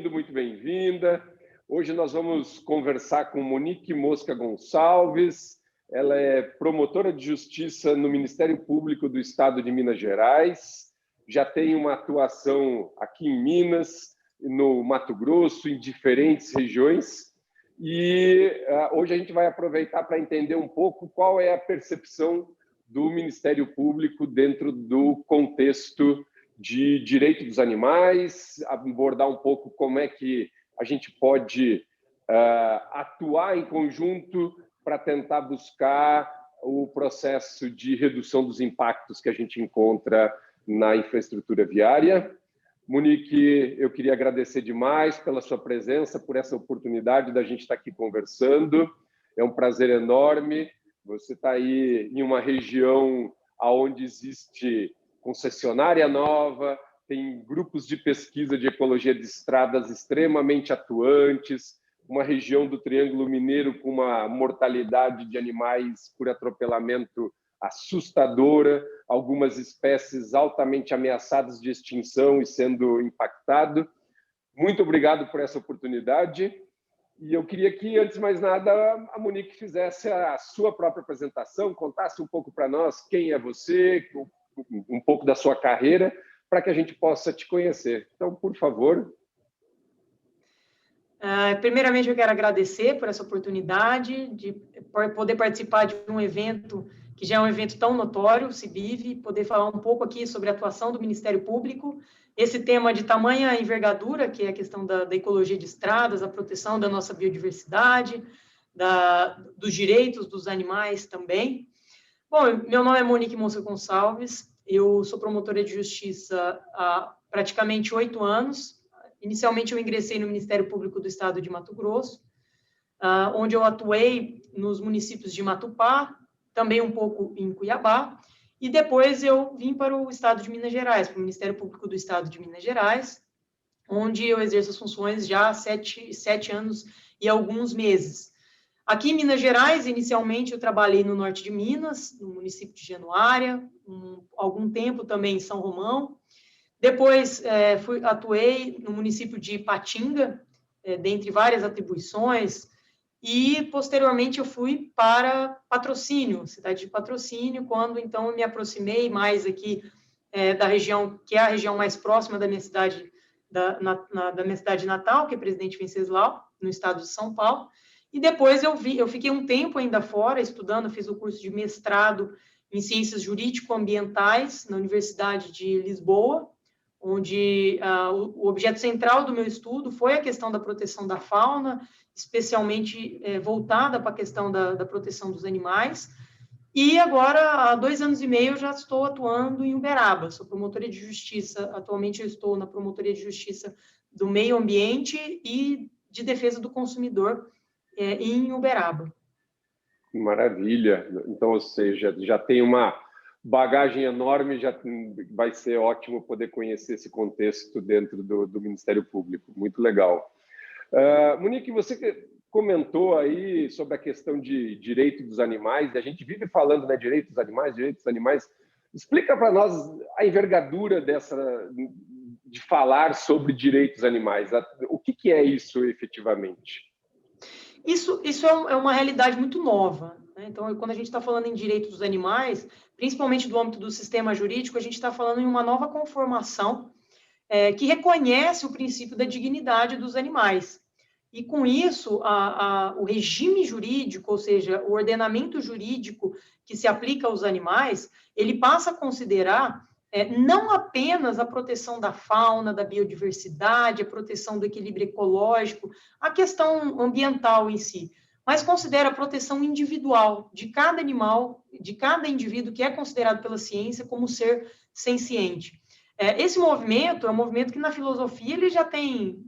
bem-vindo, muito bem-vinda. Hoje nós vamos conversar com Monique Mosca Gonçalves. Ela é promotora de justiça no Ministério Público do Estado de Minas Gerais. Já tem uma atuação aqui em Minas, no Mato Grosso, em diferentes regiões. E hoje a gente vai aproveitar para entender um pouco qual é a percepção do Ministério Público dentro do contexto de direito dos animais, abordar um pouco como é que a gente pode atuar em conjunto para tentar buscar o processo de redução dos impactos que a gente encontra na infraestrutura viária. Monique, eu queria agradecer demais pela sua presença, por essa oportunidade da gente estar aqui conversando. É um prazer enorme. Você está aí em uma região onde existe concessionária nova, tem grupos de pesquisa de ecologia de estradas extremamente atuantes, uma região do Triângulo Mineiro com uma mortalidade de animais por atropelamento assustadora, algumas espécies altamente ameaçadas de extinção e sendo impactado. Muito obrigado por essa oportunidade. E eu queria que, antes de mais nada, a Monique fizesse a sua própria apresentação, contasse um pouco para nós quem é você, um pouco da sua carreira, para que a gente possa te conhecer. Então, por favor. Primeiramente, eu quero agradecer por essa oportunidade de poder participar de um evento que já é um evento tão notório, o CIBIV, poder falar um pouco aqui sobre a atuação do Ministério Público, esse tema de tamanha envergadura, que é a questão da ecologia de estradas, a proteção da nossa biodiversidade, dos direitos dos animais também. Bom, meu nome é Monique Mosca Gonçalves, eu sou promotora de justiça há praticamente 8 anos. Inicialmente, eu ingressei no Ministério Público do Estado de Mato Grosso, onde eu atuei nos municípios de Matupá, também um pouco em Cuiabá, e depois eu vim para o Estado de Minas Gerais, para o Ministério Público do Estado de Minas Gerais, onde eu exerço as funções já há 7 anos e alguns meses. Aqui em Minas Gerais, inicialmente, eu trabalhei no norte de Minas, no município de Januária, algum tempo também em São Romão. Depois, atuei no município de Ipatinga, dentre várias atribuições, e, posteriormente, eu fui para Patrocínio, cidade de Patrocínio, quando, então, eu me aproximei mais aqui da região, que é a região mais próxima da minha cidade, da minha cidade natal, que é Presidente Venceslau, no estado de São Paulo. E depois eu fiquei um tempo ainda fora, estudando, fiz o curso de mestrado em Ciências Jurídico-Ambientais na Universidade de Lisboa, onde o objeto central do meu estudo foi a questão da proteção da fauna, especialmente voltada para a questão da proteção dos animais. E agora, há 2 anos e meio, eu já estou atuando em Uberaba, sou promotora de justiça. Atualmente eu estou na Promotoria de Justiça do Meio Ambiente e de Defesa do Consumidor, em Uberaba. Maravilha. Então, ou seja, já tem uma bagagem enorme, já vai ser ótimo poder conhecer esse contexto dentro do Ministério Público. Muito legal. Monique, você comentou aí sobre a questão de direito dos animais, e a gente vive falando, né, direito dos animais. Explica para nós a envergadura de falar sobre direitos dos animais. O que é isso efetivamente? Isso é uma realidade muito nova, né? Então, quando a gente está falando em direitos dos animais, principalmente do âmbito do sistema jurídico, a gente está falando em uma nova conformação que reconhece o princípio da dignidade dos animais. E, com isso, o regime jurídico, ou seja, o ordenamento jurídico que se aplica aos animais, ele passa a considerar não apenas a proteção da fauna, da biodiversidade, a proteção do equilíbrio ecológico, a questão ambiental em si, mas considera a proteção individual de cada animal, de cada indivíduo que é considerado pela ciência como ser senciente. Esse movimento é um movimento que na filosofia ele já tem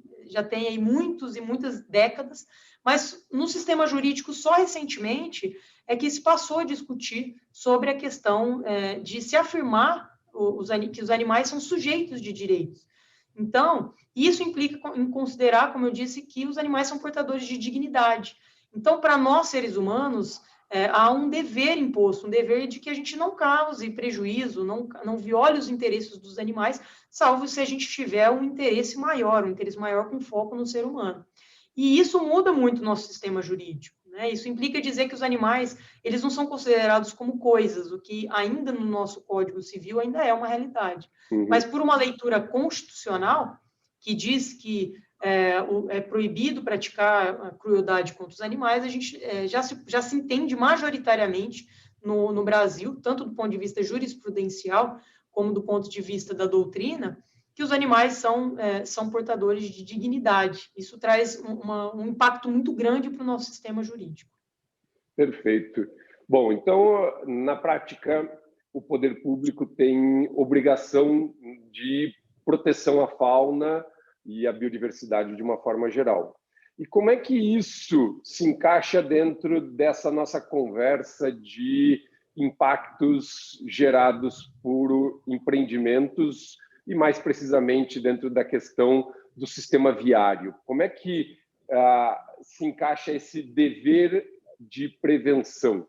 aí muitas e muitas décadas, mas no sistema jurídico só recentemente é que se passou a discutir sobre a questão de se afirmar que os animais são sujeitos de direitos. Então, isso implica em considerar, como eu disse, que os animais são portadores de dignidade. Então, para nós, seres humanos, há um dever imposto, um dever de que a gente não cause prejuízo, não viole os interesses dos animais, salvo se a gente tiver um interesse maior com foco no ser humano. E isso muda muito o nosso sistema jurídico, né? Isso implica dizer que os animais, eles não são considerados como coisas, o que ainda no nosso Código Civil ainda é uma realidade. Uhum. Mas por uma leitura constitucional, que diz que é proibido praticar a crueldade contra os animais, a gente já se entende majoritariamente no Brasil, tanto do ponto de vista jurisprudencial, como do ponto de vista da doutrina, que os animais são portadores de dignidade. Isso traz um impacto muito grande para o nosso sistema jurídico. Perfeito. Bom, então, na prática, o poder público tem obrigação de proteção à fauna e à biodiversidade de uma forma geral. E como é que isso se encaixa dentro dessa nossa conversa de impactos gerados por empreendimentos e, mais precisamente, dentro da questão do sistema viário? Como é que se encaixa esse dever de prevenção?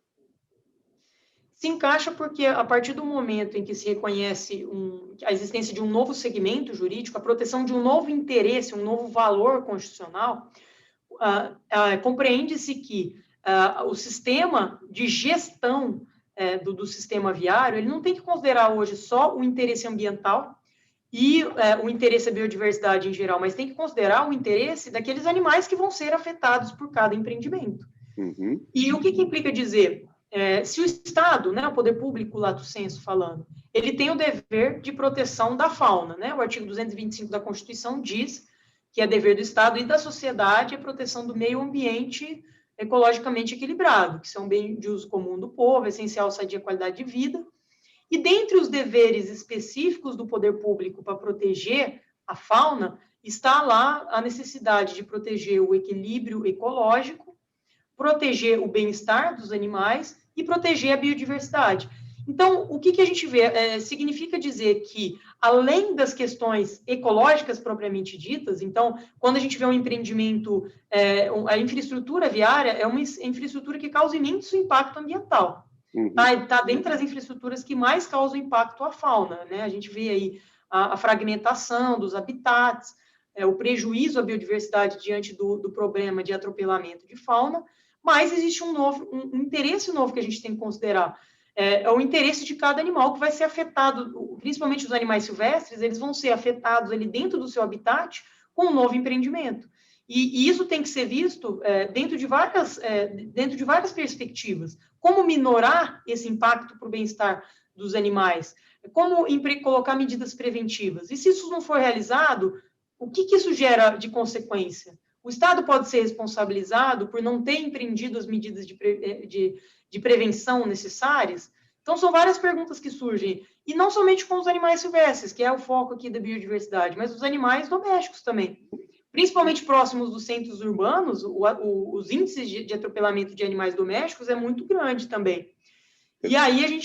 Se encaixa porque, a partir do momento em que se reconhece a existência de um novo segmento jurídico, a proteção de um novo interesse, um novo valor constitucional, compreende-se que o sistema de gestão do sistema viário, ele não tem que considerar hoje só o interesse ambiental e o interesse à biodiversidade em geral, mas tem que considerar o interesse daqueles animais que vão ser afetados por cada empreendimento. Uhum. E o que implica dizer? Se o Estado, né, o poder público, lato sensu falando, ele tem o dever de proteção da fauna, né? O artigo 225 da Constituição diz que é dever do Estado e da sociedade a proteção do meio ambiente ecologicamente equilibrado, que são bem de uso comum do povo, essencial sadia qualidade de vida. E dentre os deveres específicos do poder público para proteger a fauna, está lá a necessidade de proteger o equilíbrio ecológico, proteger o bem-estar dos animais e proteger a biodiversidade. Então, o que a gente vê? Significa dizer que, além das questões ecológicas propriamente ditas, então, quando a gente vê um empreendimento, a infraestrutura viária é uma infraestrutura que causa imenso impacto ambiental. Está dentre as infraestruturas que mais causam impacto à fauna, né? A gente vê aí a fragmentação dos habitats, o prejuízo à biodiversidade diante do problema de atropelamento de fauna, mas existe um interesse novo que a gente tem que considerar. É o interesse de cada animal que vai ser afetado, principalmente os animais silvestres, eles vão ser afetados ali dentro do seu habitat com um novo empreendimento. E isso tem que ser visto dentro de várias perspectivas. Como minorar esse impacto para o bem-estar dos animais? Como colocar medidas preventivas? E se isso não for realizado, o que isso gera de consequência? O Estado pode ser responsabilizado por não ter empreendido as medidas de prevenção necessárias? Então, são várias perguntas que surgem. E não somente com os animais silvestres, que é o foco aqui da biodiversidade, mas os animais domésticos também. Principalmente próximos dos centros urbanos, os índices de atropelamento de animais domésticos é muito grande também. E aí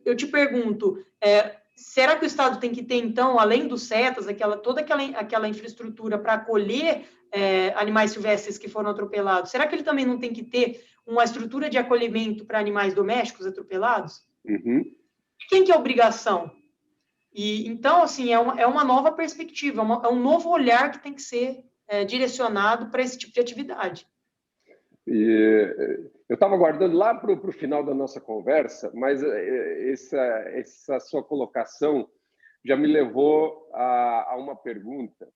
eu te pergunto, será que o Estado tem que ter, então, além dos CETAS, toda aquela infraestrutura para acolher animais silvestres que foram atropelados, será que ele também não tem que ter uma estrutura de acolhimento para animais domésticos atropelados? Uhum. Quem que é a obrigação? E, então, assim, é uma nova perspectiva, é um novo olhar que tem que ser direcionado para esse tipo de atividade. Eu estava aguardando lá para o final da nossa conversa, mas essa sua colocação já me levou a uma pergunta.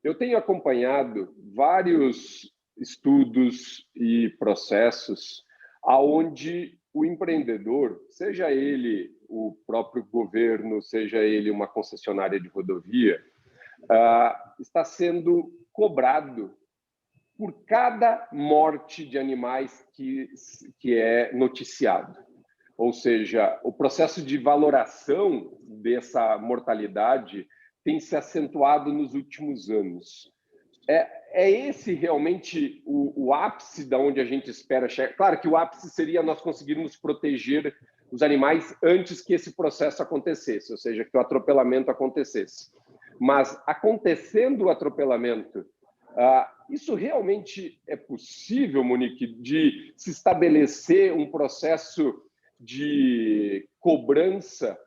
Eu tenho acompanhado vários estudos e processos aonde o empreendedor, seja ele o próprio governo, seja ele uma concessionária de rodovia, está sendo cobrado por cada morte de animais que é noticiado. Ou seja, o processo de valoração dessa mortalidade tem se acentuado nos últimos anos. É esse realmente o ápice da onde a gente espera chegar? Claro que o ápice seria nós conseguirmos proteger os animais antes que esse processo acontecesse, ou seja, que o atropelamento acontecesse. Mas, acontecendo o atropelamento, Isso realmente é possível, Monique, de se estabelecer um processo de cobrança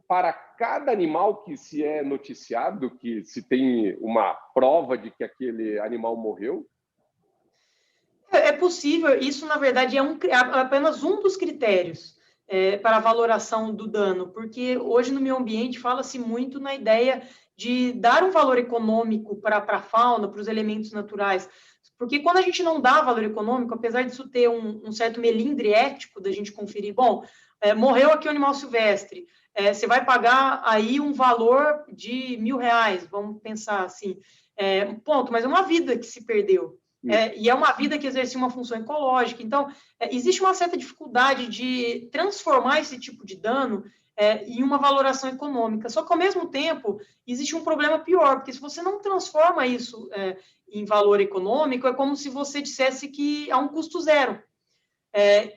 para cada animal que se é noticiado, que se tem uma prova de que aquele animal morreu? É possível. Isso, na verdade, é apenas um dos critérios para a valoração do dano, porque hoje no meio ambiente fala-se muito na ideia de dar um valor econômico para a fauna, para os elementos naturais, porque quando a gente não dá valor econômico, apesar disso ter um certo melindre ético da gente conferir, bom, morreu aqui o animal silvestre, você vai pagar aí um valor de R$1.000, vamos pensar assim, ponto, mas é uma vida que se perdeu. E é uma vida que exerce uma função ecológica. Então, existe uma certa dificuldade de transformar esse tipo de dano em uma valoração econômica. Só que, ao mesmo tempo, existe um problema pior, porque se você não transforma isso em valor econômico, é como se você dissesse que há um custo zero.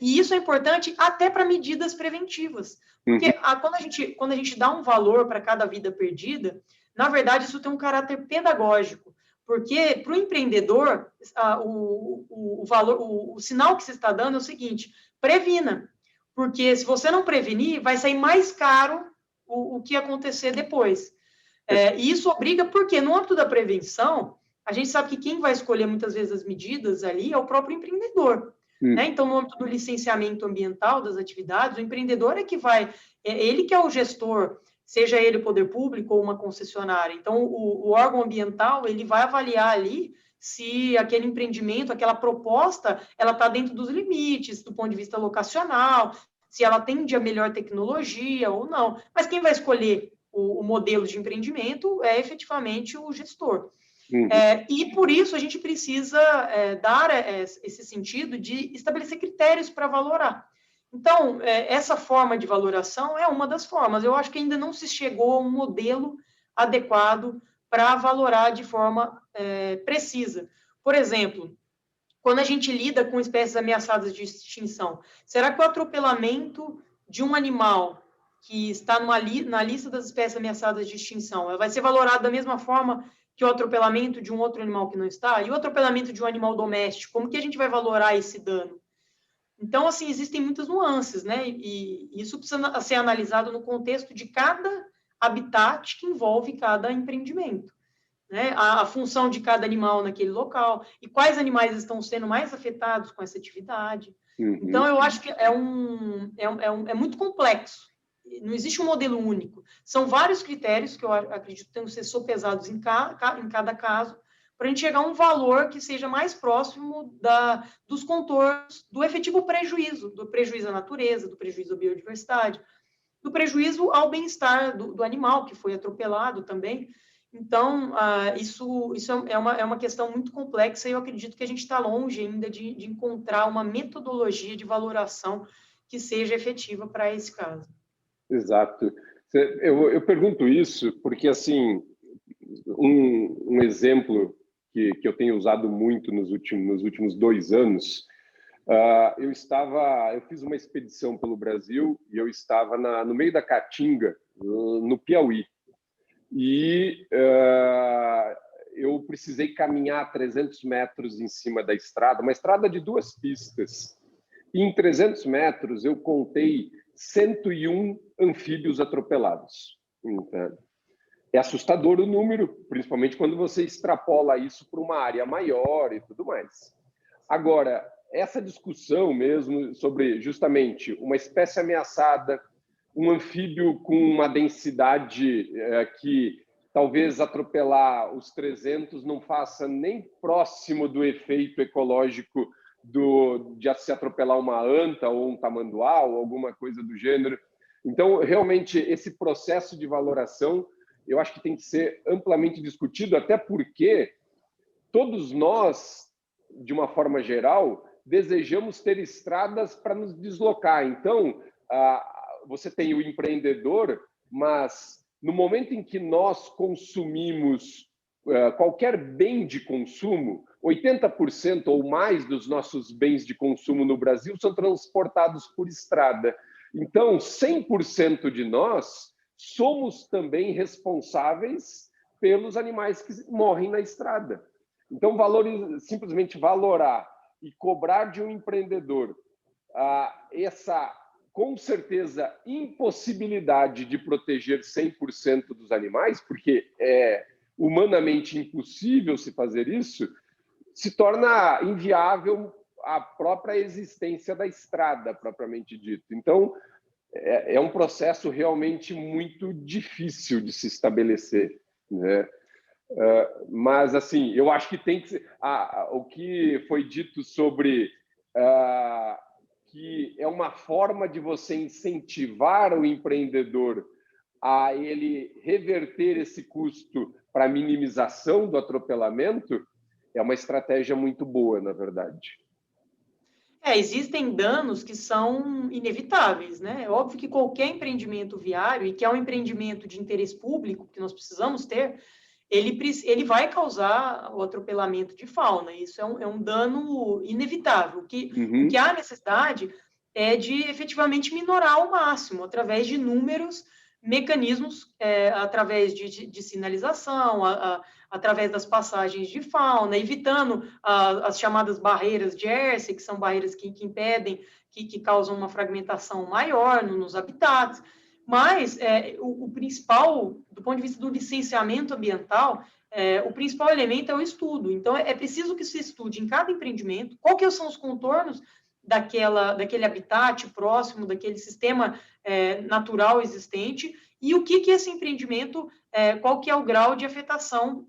E isso é importante até para medidas preventivas. Porque quando a gente dá um valor para cada vida perdida, na verdade, isso tem um caráter pedagógico. Porque, para o empreendedor, o sinal que você está dando é o seguinte: previna. Porque, se você não prevenir, vai sair mais caro o que acontecer depois. E isso obriga, porque no âmbito da prevenção, a gente sabe que quem vai escolher muitas vezes as medidas ali é o próprio empreendedor. Né? Então, no âmbito do licenciamento ambiental das atividades, o empreendedor é que ele que é o gestor, seja ele o poder público ou uma concessionária. Então, o órgão ambiental, ele vai avaliar ali se aquele empreendimento, aquela proposta, ela está dentro dos limites, do ponto de vista locacional, se ela atende a melhor tecnologia ou não. Mas quem vai escolher o modelo de empreendimento é efetivamente o gestor. E por isso a gente precisa dar esse sentido de estabelecer critérios para valorar. Então, essa forma de valoração é uma das formas. Eu acho que ainda não se chegou a um modelo adequado para valorar de forma precisa. Por exemplo, quando a gente lida com espécies ameaçadas de extinção, será que o atropelamento de um animal que está na lista das espécies ameaçadas de extinção vai ser valorado da mesma forma que o atropelamento de um outro animal que não está? E o atropelamento de um animal doméstico, como que a gente vai valorar esse dano? Então, assim, existem muitas nuances, né? E isso precisa ser analisado no contexto de cada habitat que envolve cada empreendimento, né? A função de cada animal naquele local e quais animais estão sendo mais afetados com essa atividade. Então, eu acho que é muito complexo. Não existe um modelo único. São vários critérios que eu acredito que tenham que ser sopesados em cada caso, para a gente chegar a um valor que seja mais próximo dos contornos do efetivo prejuízo, do prejuízo à natureza, do prejuízo à biodiversidade, do prejuízo ao bem-estar do animal que foi atropelado também. Então, isso é uma questão muito complexa e eu acredito que a gente está longe ainda de encontrar uma metodologia de valoração que seja efetiva para esse caso. Exato. Eu pergunto isso porque, assim, um exemplo que eu tenho usado muito nos últimos 2 anos, eu fiz uma expedição pelo Brasil e eu estava no meio da Caatinga, no Piauí. E eu precisei caminhar 300 metros em cima da estrada, uma estrada de 2 pistas. E em 300 metros eu contei 101 anfíbios atropelados. Então, é assustador o número, principalmente quando você extrapola isso para uma área maior e tudo mais. Agora, essa discussão mesmo sobre justamente uma espécie ameaçada, um anfíbio com uma densidade que talvez atropelar os 300 não faça nem próximo do efeito ecológico de se atropelar uma anta ou um tamanduá ou alguma coisa do gênero. Então, realmente, esse processo de valoração, eu acho que tem que ser amplamente discutido, até porque todos nós, de uma forma geral, desejamos ter estradas para nos deslocar. Então, você tem o empreendedor, mas no momento em que nós consumimos qualquer bem de consumo, 80% ou mais dos nossos bens de consumo no Brasil são transportados por estrada. Então, 100% de nós somos também responsáveis pelos animais que morrem na estrada. Então, simplesmente valorar e cobrar de um empreendedor essa, com certeza, impossibilidade de proteger 100% dos animais, porque é humanamente impossível se fazer isso, se torna inviável a própria existência da estrada, propriamente dito. Então, é um processo realmente muito difícil de se estabelecer, né? Mas, assim, eu acho que tem que ser... o que foi dito sobre que é uma forma de você incentivar o empreendedor a ele reverter esse custo para minimização do atropelamento é uma estratégia muito boa, na verdade. Existem danos que são inevitáveis, né? É óbvio que qualquer empreendimento viário, e que é um empreendimento de interesse público, que nós precisamos ter, ele vai causar o atropelamento de fauna. Isso é um dano inevitável. O que há necessidade é de efetivamente minorar ao máximo, através de inúmeros mecanismos, através de sinalização, através das passagens de fauna, evitando as chamadas barreiras de Jersey, que são barreiras que impedem, que causam uma fragmentação maior nos habitats. Mas o principal, do ponto de vista do licenciamento ambiental, o principal elemento é o estudo. Então, é preciso que se estude em cada empreendimento qual que são os contornos daquele habitat próximo, daquele sistema natural existente, e o que esse empreendimento, qual que é o grau de afetação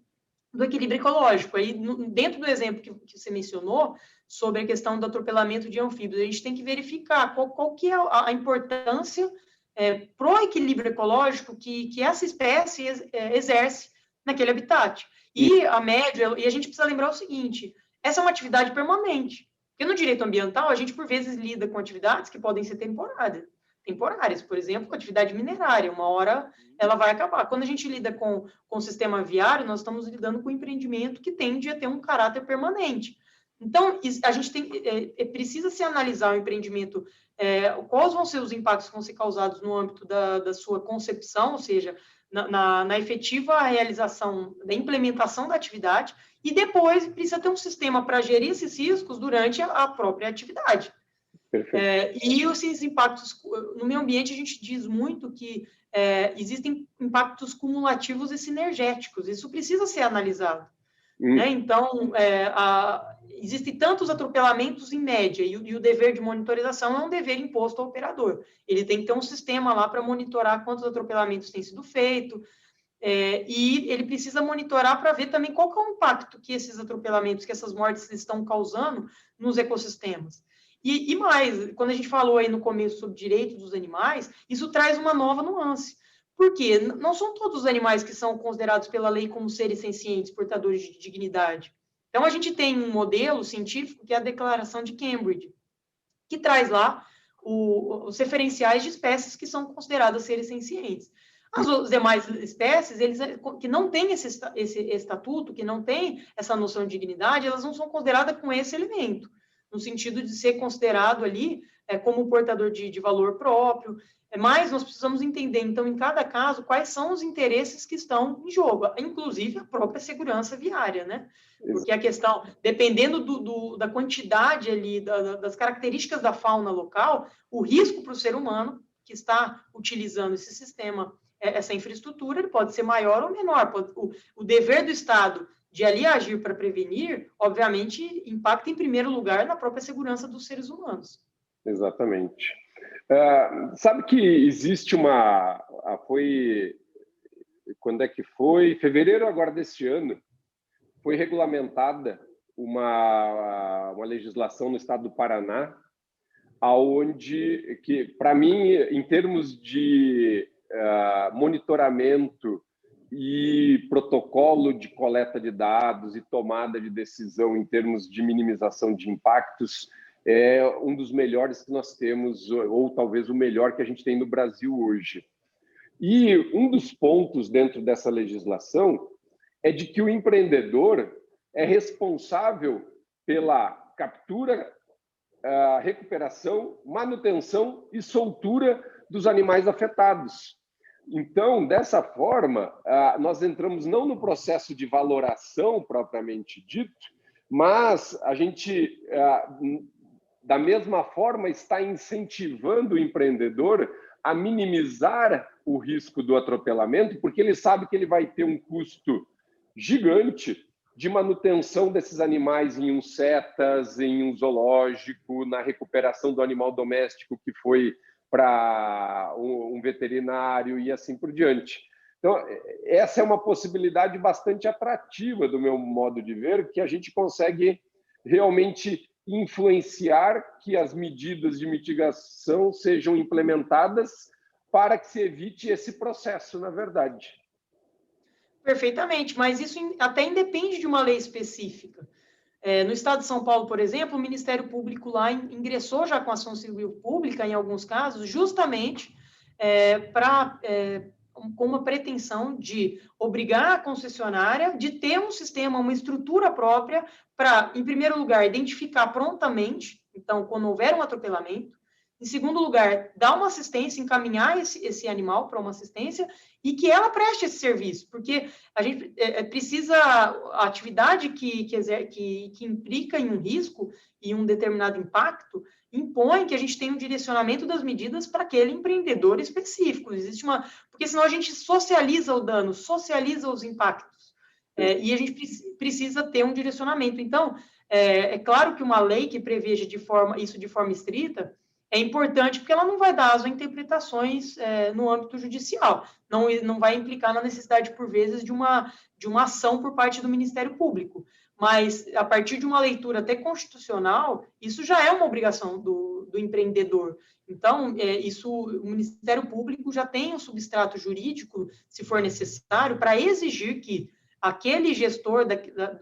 do equilíbrio ecológico. Aí, dentro do exemplo que você mencionou, sobre a questão do atropelamento de anfíbios, a gente tem que verificar qual que é a importância para o equilíbrio ecológico que essa espécie exerce naquele habitat. E a média, e a gente precisa lembrar o seguinte, essa é uma atividade permanente. Porque no direito ambiental, a gente, por vezes, lida com atividades que podem ser temporárias, por exemplo, atividade minerária, uma hora ela vai acabar. Quando a gente lida com o sistema viário, nós estamos lidando com um empreendimento que tende a ter um caráter permanente. Então, a gente precisa se analisar o empreendimento, quais vão ser os impactos que vão ser causados no âmbito da sua concepção, ou seja, na efetiva realização, da implementação da atividade, e depois precisa ter um sistema para gerir esses riscos durante a própria atividade. E esses impactos no meio ambiente, a gente diz muito que existem impactos cumulativos e sinergéticos, isso precisa ser analisado. Né? Então, existem tantos atropelamentos em média, e o dever de monitorização é um dever imposto ao operador. Ele tem que ter um sistema lá para monitorar quantos atropelamentos têm sido feitos, e ele precisa monitorar para ver também qual que é o impacto que esses atropelamentos, que essas mortes estão causando nos ecossistemas. E mais, quando a gente falou aí no começo sobre direitos dos animais, isso traz uma nova nuance. Por quê? Não são todos os animais que são considerados pela lei como seres sencientes, portadores de dignidade. Então, a gente tem um modelo científico, que é a Declaração de Cambridge, que traz lá os referenciais de espécies que são consideradas seres sencientes. As demais espécies, que não têm esse estatuto, que não têm essa noção de dignidade, elas não são consideradas com esse elemento, no sentido de ser considerado ali como portador de valor próprio. Mas nós precisamos entender, então, em cada caso, quais são os interesses que estão em jogo, inclusive a própria segurança viária, né? Porque a questão, dependendo da quantidade ali, das características da fauna local, o risco para o ser humano que está utilizando esse sistema, essa infraestrutura, ele pode ser maior ou menor. O dever do Estado de ali agir para prevenir, obviamente, impacta em primeiro lugar na própria segurança dos seres humanos. Exatamente. Sabe que existe quando é que foi? Fevereiro agora deste ano, foi regulamentada uma legislação no estado do Paraná, que, para mim, em termos de monitoramento e protocolo de coleta de dados e tomada de decisão em termos de minimização de impactos, é um dos melhores que nós temos, ou talvez o melhor que a gente tem no Brasil hoje. E um dos pontos dentro dessa legislação é de que o empreendedor é responsável pela captura, recuperação, manutenção e soltura dos animais afetados. Então, dessa forma, nós entramos não no processo de valoração propriamente dito, mas a gente, da mesma forma, está incentivando o empreendedor a minimizar o risco do atropelamento, porque ele sabe que ele vai ter um custo gigante de manutenção desses animais em um CETAS, em um zoológico, na recuperação do animal doméstico que foi para um veterinário e assim por diante. Então, essa é uma possibilidade bastante atrativa do meu modo de ver, que a gente consegue realmente influenciar que as medidas de mitigação sejam implementadas para que se evite esse processo, na verdade. Perfeitamente, mas isso até independe de uma lei específica. No estado de São Paulo, por exemplo, o Ministério Público lá ingressou já com ação civil pública, em alguns casos, justamente com uma pretensão de obrigar a concessionária de ter um sistema, uma estrutura própria para, em primeiro lugar, identificar prontamente, então, quando houver um atropelamento. Em segundo lugar, dar uma assistência, encaminhar esse animal para uma assistência e que ela preste esse serviço, porque a gente precisa, a atividade que implica em um risco e um determinado impacto, impõe que a gente tenha um direcionamento das medidas para aquele empreendedor específico. Porque senão a gente socializa o dano, socializa os impactos, e a gente precisa ter um direcionamento. Então, é claro que uma lei que preveja isso de forma estrita é importante porque ela não vai dar aso a interpretações no âmbito judicial, não vai implicar na necessidade, por vezes, de uma ação por parte do Ministério Público. Mas, a partir de uma leitura até constitucional, isso já é uma obrigação do empreendedor. Então, o Ministério Público já tem um substrato jurídico, se for necessário, para exigir que aquele gestor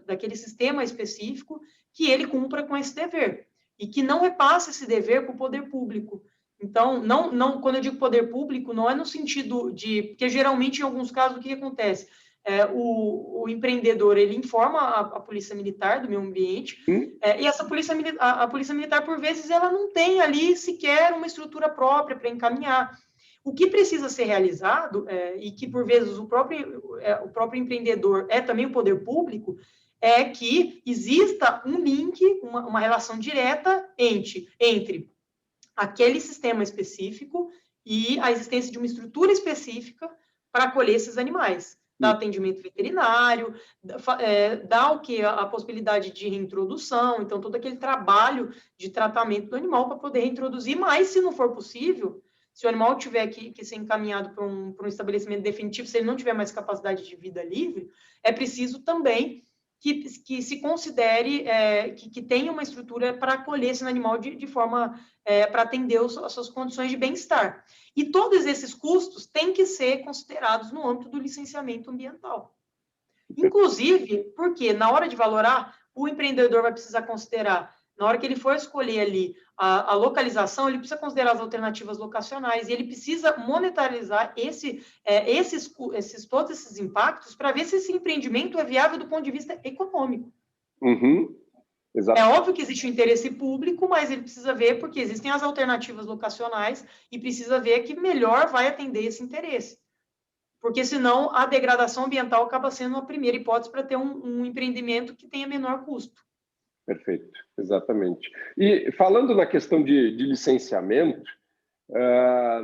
daquele sistema específico, que ele cumpra com esse dever e que não repasse esse dever para o poder público. Então, quando eu digo poder público, não é no sentido de... Porque, geralmente, em alguns casos, o que acontece? O empreendedor, ele informa a Polícia Militar do Meio Ambiente, e a Polícia Militar, por vezes, ela não tem ali sequer uma estrutura própria para encaminhar. O que precisa ser realizado, e que, por vezes, o próprio empreendedor é também o poder público, é que exista um link, uma relação direta entre aquele sistema específico e a existência de uma estrutura específica para acolher esses animais. Dá atendimento veterinário, dá a possibilidade de reintrodução, então todo aquele trabalho de tratamento do animal para poder reintroduzir, mas se não for possível, se o animal tiver que ser encaminhado para um estabelecimento definitivo, se ele não tiver mais capacidade de vida livre, é preciso também que se considere que tenha uma estrutura para acolher esse animal de forma para atender as suas condições de bem-estar. E todos esses custos têm que ser considerados no âmbito do licenciamento ambiental. Inclusive, porque na hora de valorar, o empreendedor vai precisar considerar, na hora que ele for escolher ali a localização, ele precisa considerar as alternativas locacionais e ele precisa monetarizar todos esses impactos para ver se esse empreendimento é viável do ponto de vista econômico. Exato. É óbvio que existe o interesse público, mas ele precisa ver porque existem as alternativas locacionais e precisa ver que melhor vai atender esse interesse. Porque senão a degradação ambiental acaba sendo a primeira hipótese para ter um empreendimento que tenha menor custo. Perfeito, exatamente. E falando na questão de licenciamento,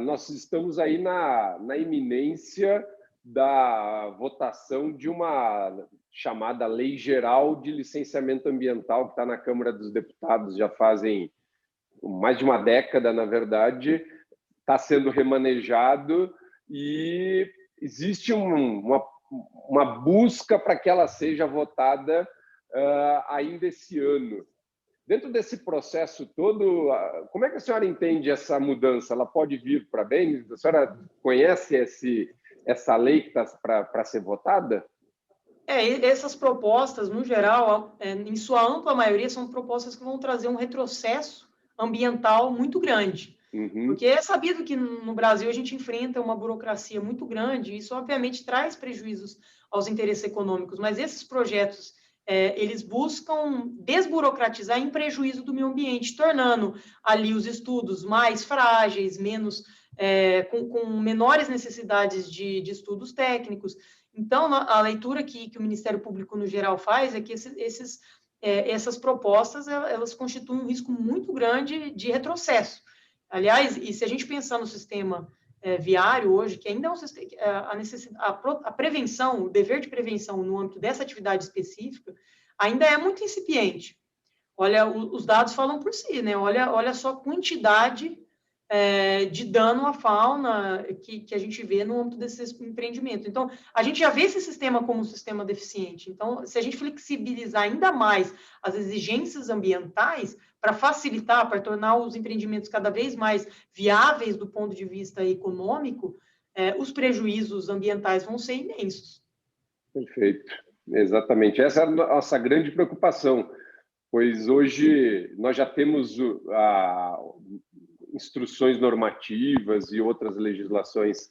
nós estamos aí na iminência da votação de uma chamada Lei Geral de Licenciamento Ambiental, que está na Câmara dos Deputados já fazem mais de uma década, na verdade, está sendo remanejado e existe uma busca para que ela seja votada ainda esse ano. Dentro desse processo todo, como é que a senhora entende essa mudança? Ela pode vir para bem? A senhora conhece essa lei que está para ser votada? Essas propostas, no geral, em sua ampla maioria, são propostas que vão trazer um retrocesso ambiental muito grande. Porque é sabido que no Brasil a gente enfrenta uma burocracia muito grande e isso, obviamente, traz prejuízos aos interesses econômicos, mas esses projetos eles buscam desburocratizar em prejuízo do meio ambiente, tornando ali os estudos mais frágeis, menos com menores necessidades de estudos técnicos. Então, a leitura que o Ministério Público, no geral, faz é que essas propostas, elas constituem um risco muito grande de retrocesso. Aliás, e se a gente pensar no sistema viário hoje, que ainda é um sistema, a prevenção, o dever de prevenção no âmbito dessa atividade específica, ainda é muito incipiente. Olha, os dados falam por si, né? Olha só a quantidade de dano à fauna que a gente vê no âmbito desse empreendimento. Então, a gente já vê esse sistema como um sistema deficiente. Então, se a gente flexibilizar ainda mais as exigências ambientais para facilitar, para tornar os empreendimentos cada vez mais viáveis do ponto de vista econômico, os prejuízos ambientais vão ser imensos. Perfeito, exatamente. Essa é a nossa grande preocupação, pois hoje nós já temos instruções normativas e outras legislações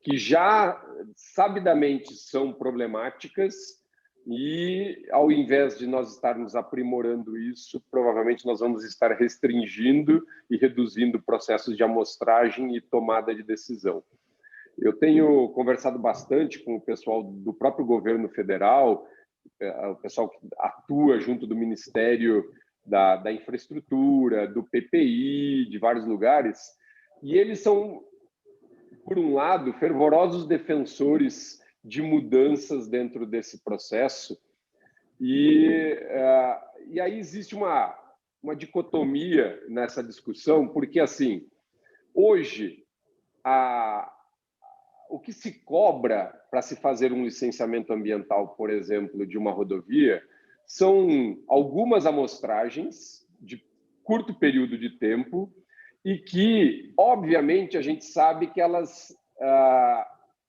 que já sabidamente são problemáticas e, ao invés de nós estarmos aprimorando isso, provavelmente nós vamos estar restringindo e reduzindo processos de amostragem e tomada de decisão. Eu tenho conversado bastante com o pessoal do próprio governo federal, o pessoal que atua junto do Ministério da Infraestrutura, do PPI, de vários lugares, e eles são, por um lado, fervorosos defensores de mudanças dentro desse processo, e aí existe uma dicotomia nessa discussão, porque, assim, hoje, o que se cobra para se fazer um licenciamento ambiental, por exemplo, de uma rodovia, são algumas amostragens de curto período de tempo e que, obviamente, a gente sabe que elas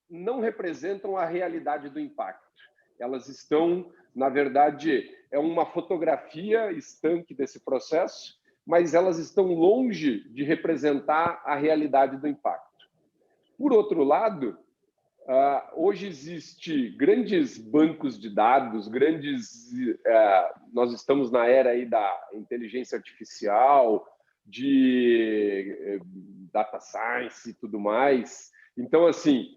não representam a realidade do impacto. Elas estão, na verdade, é uma fotografia estanque desse processo, mas elas estão longe de representar a realidade do impacto. Por outro lado, hoje existe grandes bancos de dados, nós estamos na era aí da inteligência artificial, de data science e tudo mais. Então, assim,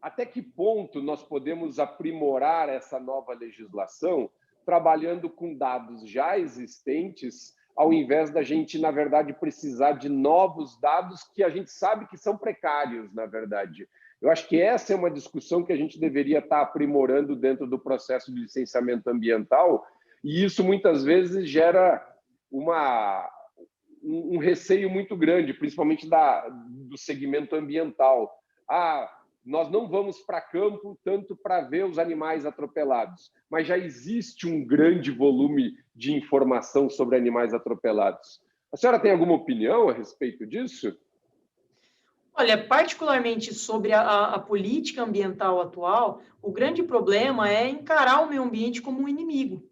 até que ponto nós podemos aprimorar essa nova legislação trabalhando com dados já existentes, ao invés da gente, na verdade, precisar de novos dados que a gente sabe que são precários, na verdade. Eu acho que essa é uma discussão que a gente deveria estar aprimorando dentro do processo de licenciamento ambiental, e isso muitas vezes gera um receio muito grande, principalmente do segmento ambiental. Nós não vamos para campo tanto para ver os animais atropelados, mas já existe um grande volume de informação sobre animais atropelados. A senhora tem alguma opinião a respeito disso? Olha, particularmente sobre a política ambiental atual, o grande problema é encarar o meio ambiente como um inimigo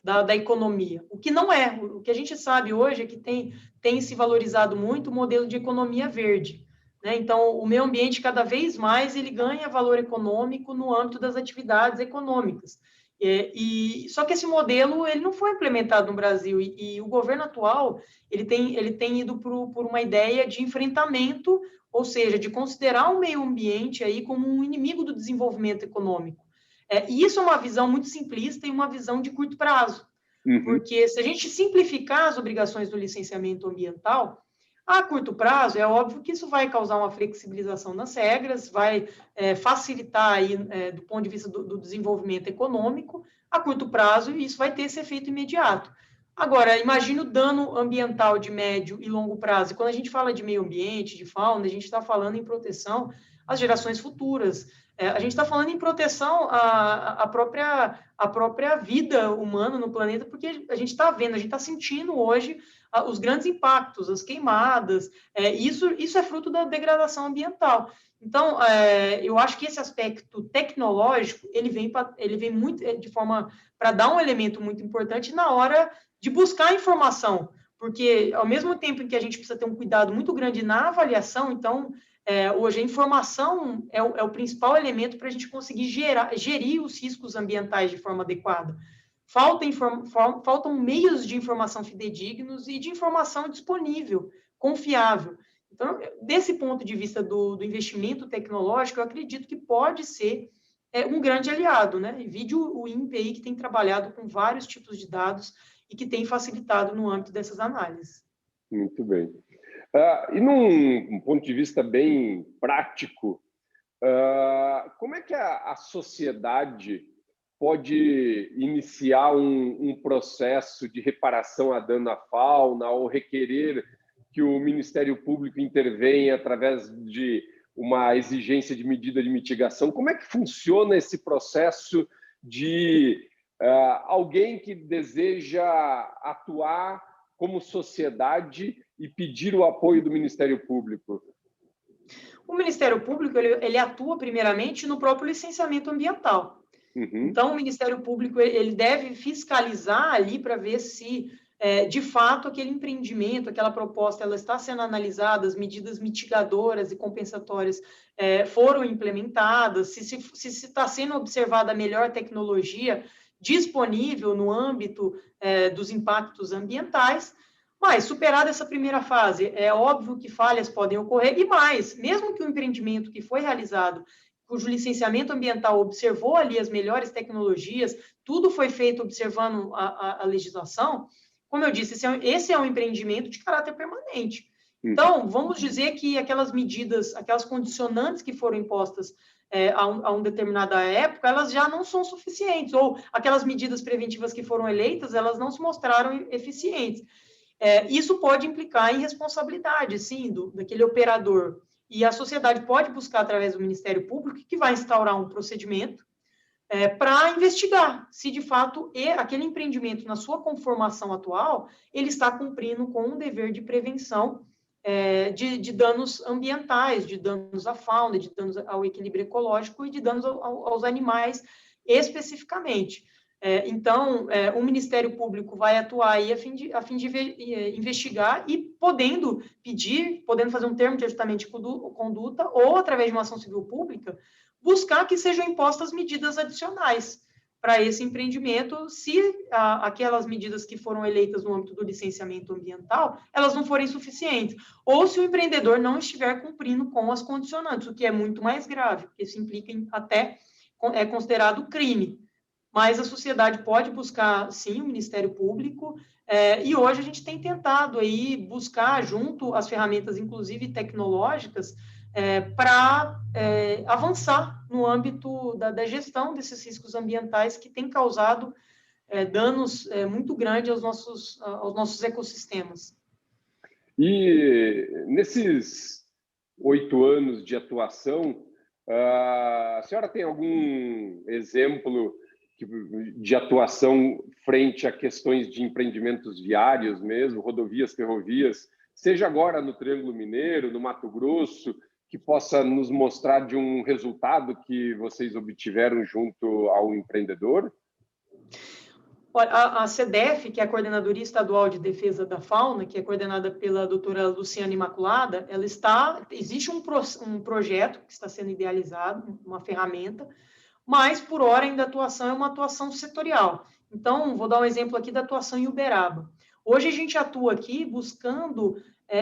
da economia, o que não é. O que a gente sabe hoje é que tem se valorizado muito o modelo de economia verde. Então, o meio ambiente, cada vez mais, ele ganha valor econômico no âmbito das atividades econômicas. Só que esse modelo ele não foi implementado no Brasil, e o governo atual ele tem ido por uma ideia de enfrentamento, ou seja, de considerar o meio ambiente aí como um inimigo do desenvolvimento econômico. E isso é uma visão muito simplista e uma visão de curto prazo. Porque se a gente simplificar as obrigações do licenciamento ambiental, a curto prazo, é óbvio que isso vai causar uma flexibilização nas regras, vai facilitar aí, do ponto de vista do desenvolvimento econômico, a curto prazo, e isso vai ter esse efeito imediato. Agora, imagine o dano ambiental de médio e longo prazo. E quando a gente fala de meio ambiente, de fauna, a gente está falando em proteção às gerações futuras. A gente está falando em proteção à própria vida humana no planeta, porque a gente está vendo, a gente está sentindo hoje os grandes impactos, as queimadas, isso é fruto da degradação ambiental. Então, eu acho que esse aspecto tecnológico, ele vem muito de forma para dar um elemento muito importante na hora de buscar informação, porque ao mesmo tempo em que a gente precisa ter um cuidado muito grande na avaliação, então, hoje a informação é o principal elemento para a gente conseguir gerir os riscos ambientais de forma adequada. Faltam meios de informação fidedignos e de informação disponível, confiável. Então, desse ponto de vista do investimento tecnológico, eu acredito que pode ser um grande aliado, né? Vide o INPE aí, que tem trabalhado com vários tipos de dados e que tem facilitado no âmbito dessas análises. Muito bem. E num ponto de vista bem prático, como é que a sociedade pode iniciar um processo de reparação a dano à fauna ou requerer que o Ministério Público intervenha através de uma exigência de medida de mitigação? Como é que funciona esse processo de alguém que deseja atuar como sociedade e pedir o apoio do Ministério Público? O Ministério Público, ele atua primeiramente no próprio licenciamento ambiental. Uhum. Então, o Ministério Público, ele deve fiscalizar ali para ver se, de fato, aquele empreendimento, aquela proposta, ela está sendo analisada, as medidas mitigadoras e compensatórias foram implementadas, se está sendo observada a melhor tecnologia disponível no âmbito dos impactos ambientais. Mas, superada essa primeira fase, é óbvio que falhas podem ocorrer, e mais, mesmo que o empreendimento que foi realizado, cujo licenciamento ambiental observou ali as melhores tecnologias, tudo foi feito observando a legislação, como eu disse, esse é um empreendimento de caráter permanente. Então, vamos dizer que aquelas medidas, aquelas condicionantes que foram impostas a uma determinada época, elas já não são suficientes, ou aquelas medidas preventivas que foram eleitas, elas não se mostraram eficientes. Isso pode implicar em responsabilidade, sim, daquele operador. E a sociedade pode buscar, através do Ministério Público, que vai instaurar um procedimento para investigar se, de fato, aquele empreendimento, na sua conformação atual, ele está cumprindo com um dever de prevenção de danos ambientais, de danos à fauna, de danos ao equilíbrio ecológico e de danos aos animais especificamente. Então, o Ministério Público vai atuar aí a fim de investigar e podendo fazer um termo de ajustamento de conduta ou, através de uma ação civil pública, buscar que sejam impostas medidas adicionais para esse empreendimento, se aquelas medidas que foram eleitas no âmbito do licenciamento ambiental, elas não forem suficientes, ou se o empreendedor não estiver cumprindo com as condicionantes, o que é muito mais grave, porque isso implica é considerado crime. Mas a sociedade pode buscar, sim, o Ministério Público, e hoje a gente tem tentado aí buscar, junto às ferramentas, inclusive tecnológicas, para avançar no âmbito da gestão desses riscos ambientais que têm causado danos muito grandes aos nossos ecossistemas. E nesses 8 anos de atuação, a senhora tem algum exemplo de atuação frente a questões de empreendimentos viários mesmo, rodovias, ferrovias, seja agora no Triângulo Mineiro, no Mato Grosso, que possa nos mostrar de um resultado que vocês obtiveram junto ao empreendedor? Olha, a CDF, que é a Coordenadoria Estadual de Defesa da Fauna, que é coordenada pela doutora Luciana Imaculada, existe um projeto que está sendo idealizado, uma ferramenta, mas, por hora, ainda a atuação é uma atuação setorial. Então, vou dar um exemplo aqui da atuação em Uberaba. Hoje, a gente atua aqui buscando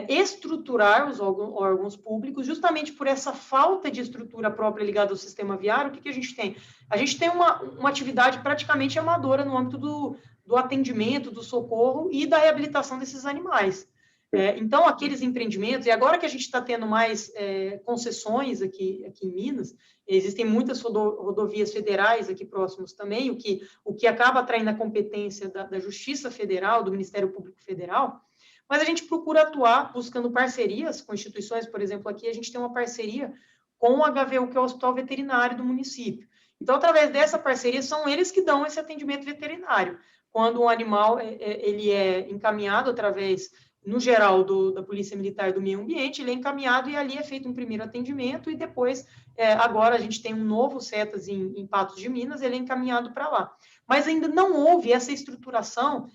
estruturar os órgãos públicos, justamente por essa falta de estrutura própria ligada ao sistema viário. O que a gente tem? A gente tem uma atividade praticamente amadora no âmbito do atendimento, do socorro e da reabilitação desses animais. Então, aqueles empreendimentos, e agora que a gente está tendo mais concessões aqui em Minas, existem muitas rodovias federais aqui próximos também, o que acaba atraindo a competência da Justiça Federal, do Ministério Público Federal, mas a gente procura atuar buscando parcerias com instituições. Por exemplo, aqui a gente tem uma parceria com o HVU, que é o Hospital Veterinário do município. Então, através dessa parceria, são eles que dão esse atendimento veterinário. Quando um animal ele é encaminhado através, no geral, da Polícia Militar do Meio Ambiente, ele é encaminhado e ali é feito um primeiro atendimento e depois, agora a gente tem um novo CETAS em Patos de Minas, ele é encaminhado para lá. Mas ainda não houve essa estruturação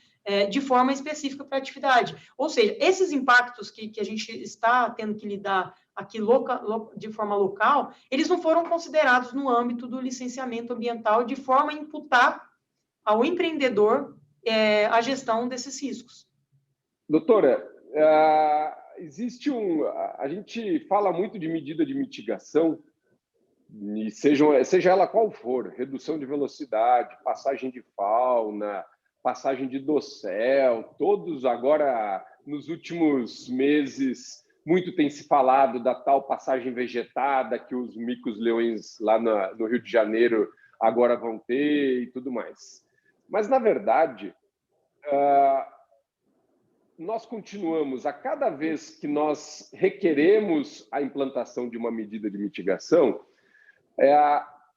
de forma específica para a atividade. Ou seja, esses impactos que a gente está tendo que lidar aqui de forma local, eles não foram considerados no âmbito do licenciamento ambiental de forma a imputar ao empreendedor a gestão desses riscos. Doutora, existe a gente fala muito de medida de mitigação, e seja ela qual for, redução de velocidade, passagem de fauna, passagem de dossel, todos agora, nos últimos meses, muito tem se falado da tal passagem vegetada que os micos-leões lá no Rio de Janeiro agora vão ter e tudo mais. Mas, na verdade, nós continuamos, a cada vez que nós requeremos a implantação de uma medida de mitigação,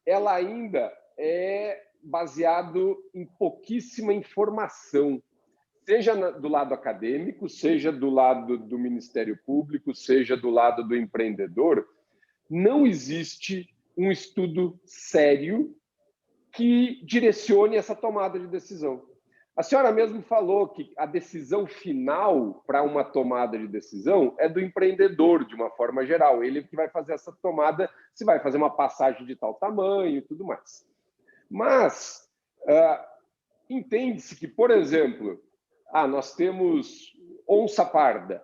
ela ainda é baseado em pouquíssima informação, seja do lado acadêmico, seja do lado do Ministério Público, seja do lado do empreendedor. Não existe um estudo sério que direcione essa tomada de decisão. A senhora mesmo falou que a decisão final para uma tomada de decisão é do empreendedor, de uma forma geral. Ele que vai fazer essa tomada, se vai fazer uma passagem de tal tamanho e tudo mais. Mas entende-se que, por exemplo, nós temos onça-parda.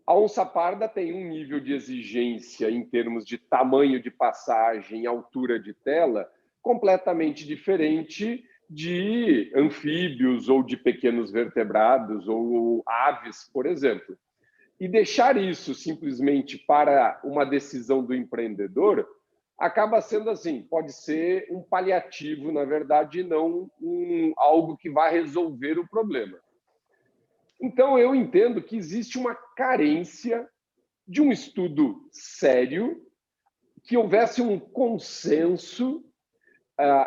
A onça-parda tem um nível de exigência em termos de tamanho de passagem, altura de tela, completamente diferente de anfíbios ou de pequenos vertebrados ou aves, por exemplo. E deixar isso simplesmente para uma decisão do empreendedor acaba sendo assim, pode ser um paliativo, na verdade, não algo que vai resolver o problema. Então, eu entendo que existe uma carência de um estudo sério, que houvesse um consenso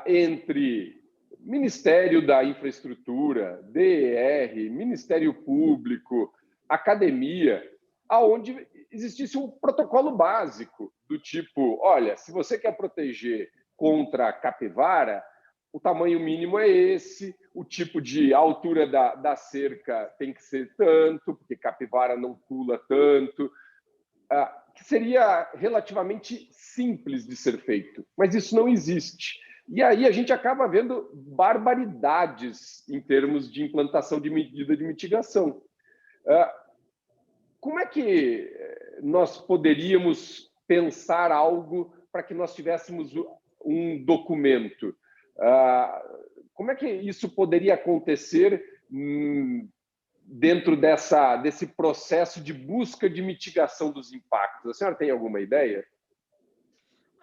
entre Ministério da Infraestrutura, DER, Ministério Público, academia, aonde existisse um protocolo básico do tipo, olha, se você quer proteger contra a capivara, o tamanho mínimo é esse, o tipo de altura da cerca tem que ser tanto, porque capivara não pula tanto, que seria relativamente simples de ser feito, mas isso não existe. E aí a gente acaba vendo barbaridades em termos de implantação de medida de mitigação. Como é que nós poderíamos pensar algo para que nós tivéssemos um documento? Como é que isso poderia acontecer dentro desse processo de busca de mitigação dos impactos? A senhora tem alguma ideia?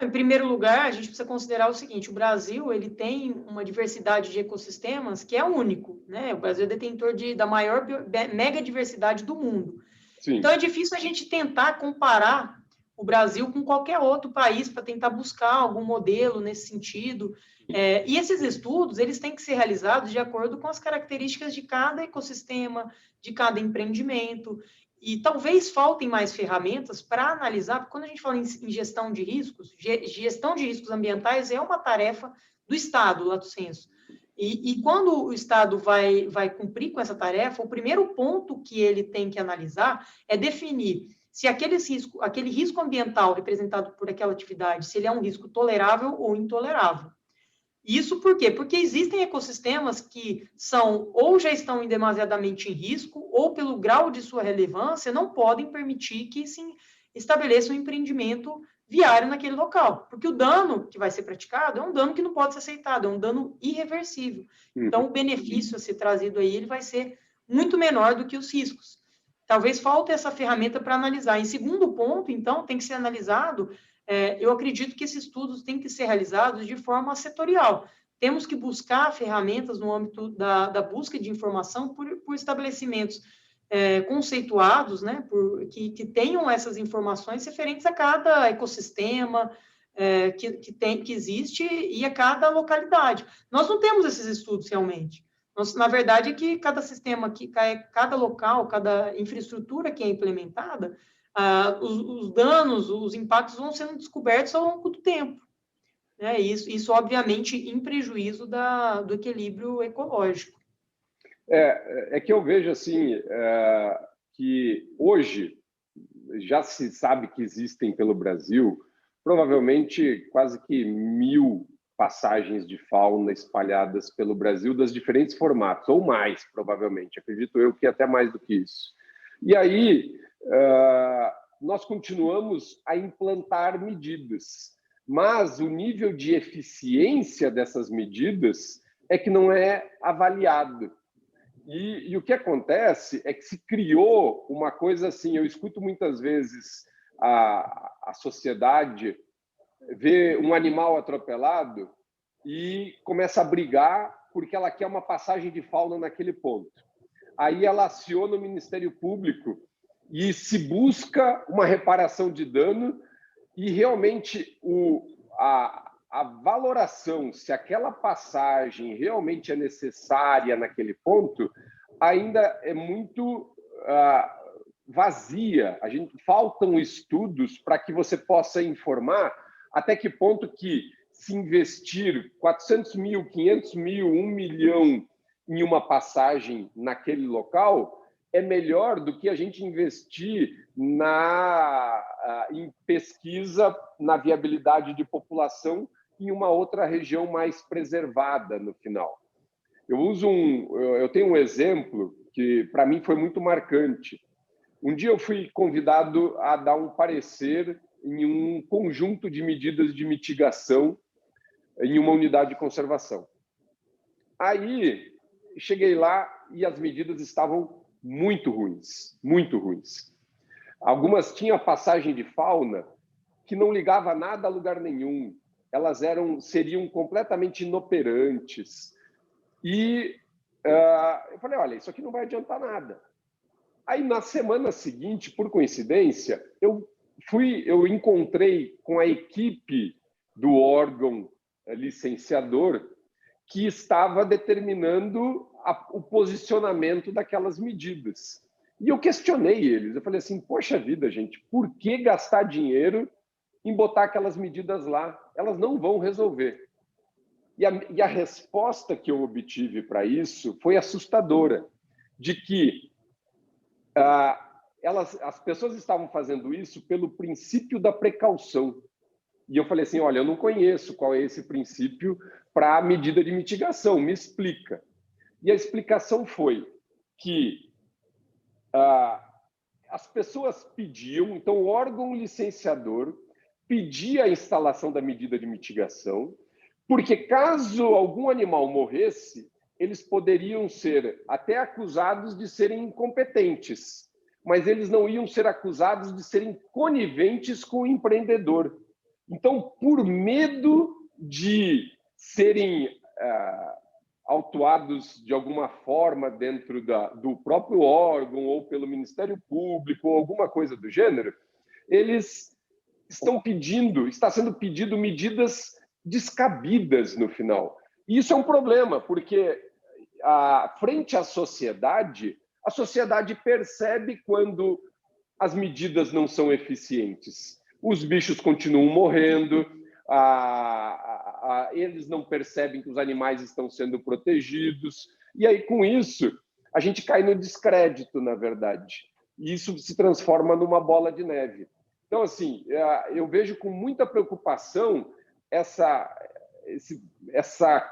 Em primeiro lugar, a gente precisa considerar o seguinte: o Brasil ele tem uma diversidade de ecossistemas que é único, né? O Brasil é detentor da maior mega diversidade do mundo. Sim. Então, é difícil a gente tentar comparar o Brasil com qualquer outro país para tentar buscar algum modelo nesse sentido. E esses estudos eles têm que ser realizados de acordo com as características de cada ecossistema, de cada empreendimento. E talvez faltem mais ferramentas para analisar, porque quando a gente fala em gestão de riscos ambientais é uma tarefa do Estado, lato sensu. E quando o Estado vai cumprir com essa tarefa, o primeiro ponto que ele tem que analisar é definir se aquele risco ambiental representado por aquela atividade, se ele é um risco tolerável ou intolerável. Isso por quê? Porque existem ecossistemas que ou já estão demasiadamente em risco, ou pelo grau de sua relevância, não podem permitir que se estabeleça um empreendimento viário naquele local. Porque o dano que vai ser praticado é um dano que não pode ser aceitado, é um dano irreversível. Então, o benefício a ser trazido aí ele vai ser muito menor do que os riscos. Talvez falte essa ferramenta para analisar. Em segundo ponto, então, tem que ser analisado. Eu acredito que esses estudos têm que ser realizados de forma setorial. Temos que buscar ferramentas no âmbito da busca de informação por estabelecimentos conceituados, né, que tenham essas informações referentes a cada ecossistema que existe e a cada localidade. Nós não temos esses estudos realmente. Na verdade, é que cada sistema, cada local, cada infraestrutura que é implementada, os danos, os impactos vão sendo descobertos ao longo do tempo. Né? Isso, obviamente, em prejuízo do equilíbrio ecológico. É que eu vejo assim, que hoje já se sabe que existem pelo Brasil provavelmente quase que 1.000 passagens de fauna espalhadas pelo Brasil, das diferentes formatos, ou mais, provavelmente. Acredito eu que até mais do que isso. E aí, nós continuamos a implantar medidas, mas o nível de eficiência dessas medidas é que não é avaliado. E o que acontece é que se criou uma coisa assim, eu escuto muitas vezes a sociedade ver um animal atropelado e começa a brigar porque ela quer uma passagem de fauna naquele ponto. Aí ela aciona o Ministério Público e se busca uma reparação de dano e realmente a valoração, se aquela passagem realmente é necessária naquele ponto, ainda é muito vazia. Faltam estudos para que você possa informar até que ponto que se investir 400 mil, 500 mil, 1 milhão em uma passagem naquele local é melhor do que a gente investir em pesquisa na viabilidade de população em uma outra região mais preservada no final. Eu tenho um exemplo que para mim foi muito marcante. Um dia eu fui convidado a dar um parecer em um conjunto de medidas de mitigação em uma unidade de conservação. Aí cheguei lá e as medidas estavam muito ruins, muito ruins. Algumas tinham passagem de fauna que não ligava nada a lugar nenhum. Elas seriam completamente inoperantes. E eu falei, olha, isso aqui não vai adiantar nada. Aí, na semana seguinte, por coincidência, eu encontrei com a equipe do órgão licenciador que estava determinando o posicionamento daquelas medidas. E eu questionei eles. Eu falei assim, poxa vida, gente, por que gastar dinheiro em botar aquelas medidas lá? Elas não vão resolver. E a resposta que eu obtive para isso foi assustadora, de que as pessoas estavam fazendo isso pelo princípio da precaução. E eu falei assim, olha, eu não conheço qual é esse princípio para a medida de mitigação, me explica. E a explicação foi que as pessoas pediam, então o órgão licenciador pedia a instalação da medida de mitigação, porque caso algum animal morresse, eles poderiam ser até acusados de serem incompetentes, mas eles não iam ser acusados de serem coniventes com o empreendedor. Então, por medo de serem autuados de alguma forma dentro do próprio órgão ou pelo Ministério Público ou alguma coisa do gênero, eles está sendo pedido medidas descabidas no final. E isso é um problema, porque frente à sociedade, a sociedade percebe quando as medidas não são eficientes. Os bichos continuam morrendo, eles não percebem que os animais estão sendo protegidos, e aí, com isso, a gente cai no descrédito, na verdade. E isso se transforma numa bola de neve. Então, assim, eu vejo com muita preocupação essa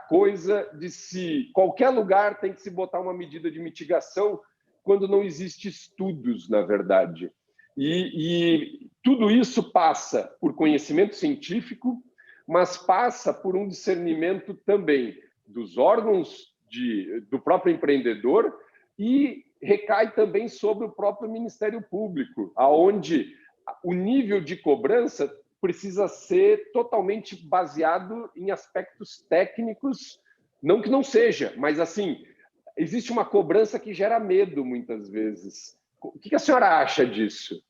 coisa de qualquer lugar tem que se botar uma medida de mitigação quando não existe estudos, na verdade. E tudo isso passa por conhecimento científico, mas passa por um discernimento também dos órgãos do próprio empreendedor e recai também sobre o próprio Ministério Público, aonde o nível de cobrança precisa ser totalmente baseado em aspectos técnicos, não que não seja, mas assim, existe uma cobrança que gera medo muitas vezes. O que a senhora acha disso?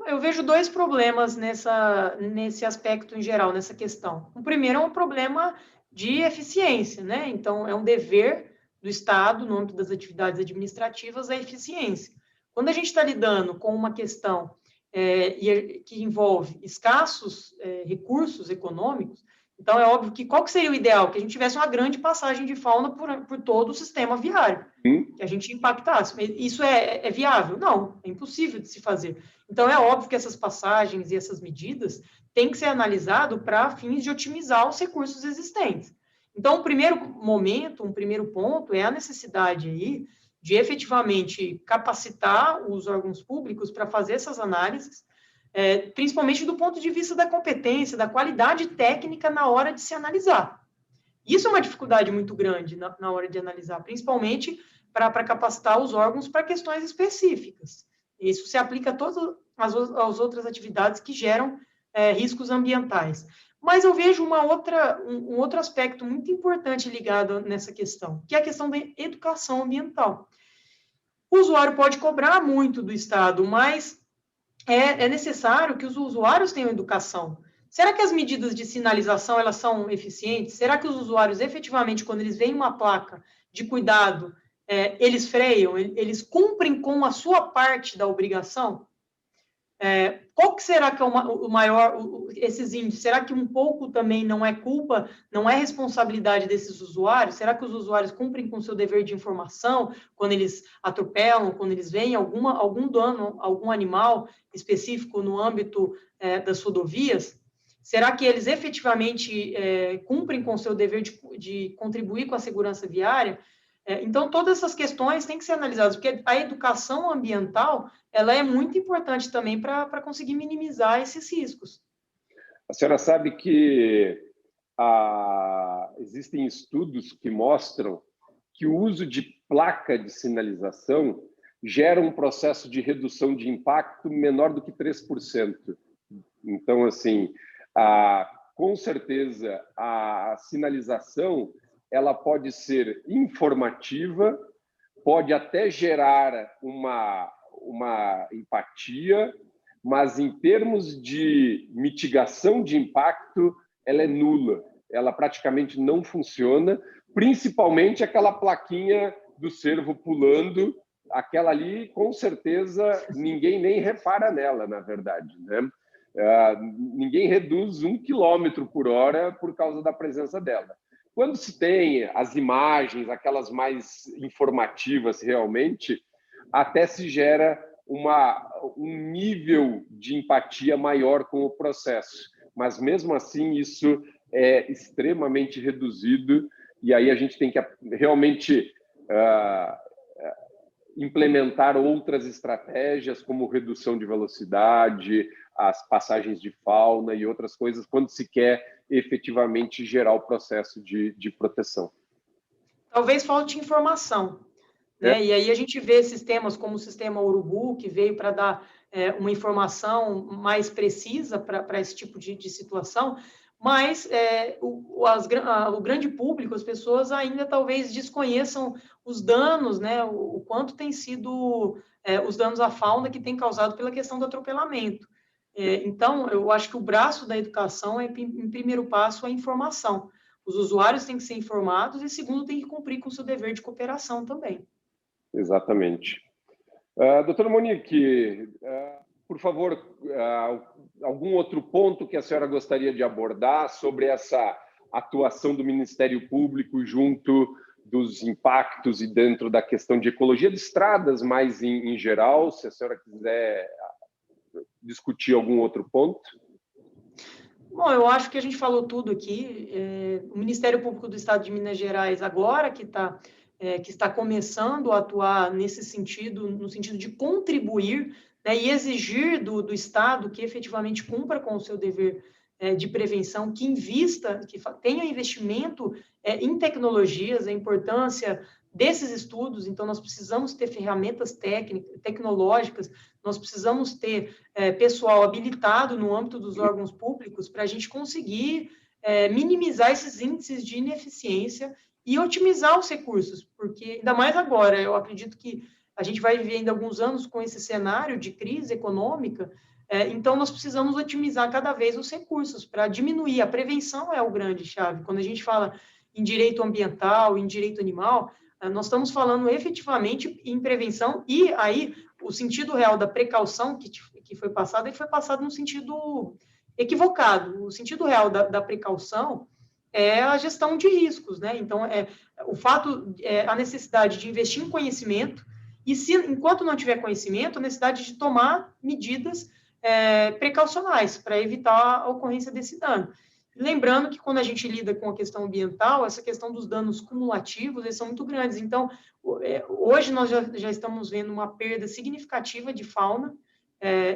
Eu vejo dois problemas nesse aspecto em geral, nessa questão. O primeiro é um problema de eficiência, né? Então, é um dever do Estado, no âmbito das atividades administrativas, a eficiência. Quando a gente está lidando com uma questão que envolve escassos recursos econômicos, então é óbvio que qual que seria o ideal? Que a gente tivesse uma grande passagem de fauna por todo o sistema viário, que a gente impactasse. Isso é viável? Não, é impossível de se fazer. Então é óbvio que essas passagens e essas medidas têm que ser analisado para fins de otimizar os recursos existentes. Então, o primeiro momento, um primeiro ponto é a necessidade aí de efetivamente capacitar os órgãos públicos para fazer essas análises, principalmente do ponto de vista da competência, da qualidade técnica na hora de se analisar. Isso é uma dificuldade muito grande na hora de analisar, principalmente para capacitar os órgãos para questões específicas. Isso se aplica a todas as outras atividades que geram riscos ambientais. Mas eu vejo um outro aspecto muito importante ligado nessa questão, que é a questão da educação ambiental. O usuário pode cobrar muito do Estado, mas é necessário que os usuários tenham educação. Será que as medidas de sinalização elas são eficientes? Será que os usuários, efetivamente, quando eles veem uma placa de cuidado, eles freiam, eles cumprem com a sua parte da obrigação? Qual que será que é o maior, esses índices? Será que um pouco também não é culpa, não é responsabilidade desses usuários? Será que os usuários cumprem com o seu dever de informação quando eles atropelam, quando eles veem algum dano, algum animal específico no âmbito das rodovias? Será que eles efetivamente cumprem com o seu dever de contribuir com a segurança viária? Então, todas essas questões têm que ser analisadas, porque a educação ambiental ela é muito importante também para conseguir minimizar esses riscos. A senhora sabe que existem estudos que mostram que o uso de placa de sinalização gera um processo de redução de impacto menor do que 3%. Então, assim, com certeza, a sinalização ela pode ser informativa, pode até gerar uma empatia, mas em termos de mitigação de impacto, ela é nula. Ela praticamente não funciona, principalmente aquela plaquinha do cervo pulando, aquela ali, com certeza, ninguém nem repara nela, na verdade, né? Ninguém reduz 1 km/h por causa da presença dela. Quando se tem as imagens, aquelas mais informativas realmente, até se gera um nível de empatia maior com o processo. Mas, mesmo assim, isso é extremamente reduzido e aí a gente tem que realmente implementar outras estratégias, como redução de velocidade, as passagens de fauna e outras coisas, quando se quer efetivamente gerar o processo de proteção. Talvez falte informação, né? E aí a gente vê sistemas como o sistema Urubu, que veio para dar uma informação mais precisa para esse tipo de situação, mas o grande público, as pessoas ainda talvez desconheçam os danos, né? O quanto tem sido os danos à fauna que tem causado pela questão do atropelamento. Então, eu acho que o braço da educação em primeiro passo, a informação. Os usuários têm que ser informados e, segundo, têm que cumprir com o seu dever de cooperação também. Exatamente. Doutora Monique, por favor, algum outro ponto que a senhora gostaria de abordar sobre essa atuação do Ministério Público junto dos impactos e dentro da questão de ecologia de estradas, mas em geral, se a senhora quiser discutir algum outro ponto? Bom, eu acho que a gente falou tudo aqui. O Ministério Público do Estado de Minas Gerais, agora que está começando a atuar nesse sentido, no sentido de contribuir, né, e exigir do Estado que efetivamente cumpra com o seu dever de prevenção, que invista, que tenha investimento em tecnologias, a importância desses estudos. Então, nós precisamos ter ferramentas tecnológicas, nós precisamos ter pessoal habilitado no âmbito dos órgãos públicos para a gente conseguir minimizar esses índices de ineficiência e otimizar os recursos, porque, ainda mais agora, eu acredito que a gente vai viver ainda alguns anos com esse cenário de crise econômica, então nós precisamos otimizar cada vez os recursos para diminuir. A prevenção é o grande chave. Quando a gente fala em direito ambiental, em direito animal, nós estamos falando efetivamente em prevenção, e aí o sentido real da precaução que foi passado, ele foi passado no sentido equivocado. O sentido real da precaução é a gestão de riscos, né? Então, a necessidade de investir em conhecimento, e enquanto não tiver conhecimento, a necessidade de tomar medidas precaucionais para evitar a ocorrência desse dano. Lembrando que quando a gente lida com a questão ambiental, essa questão dos danos cumulativos, eles são muito grandes. Então, hoje nós já estamos vendo uma perda significativa de fauna,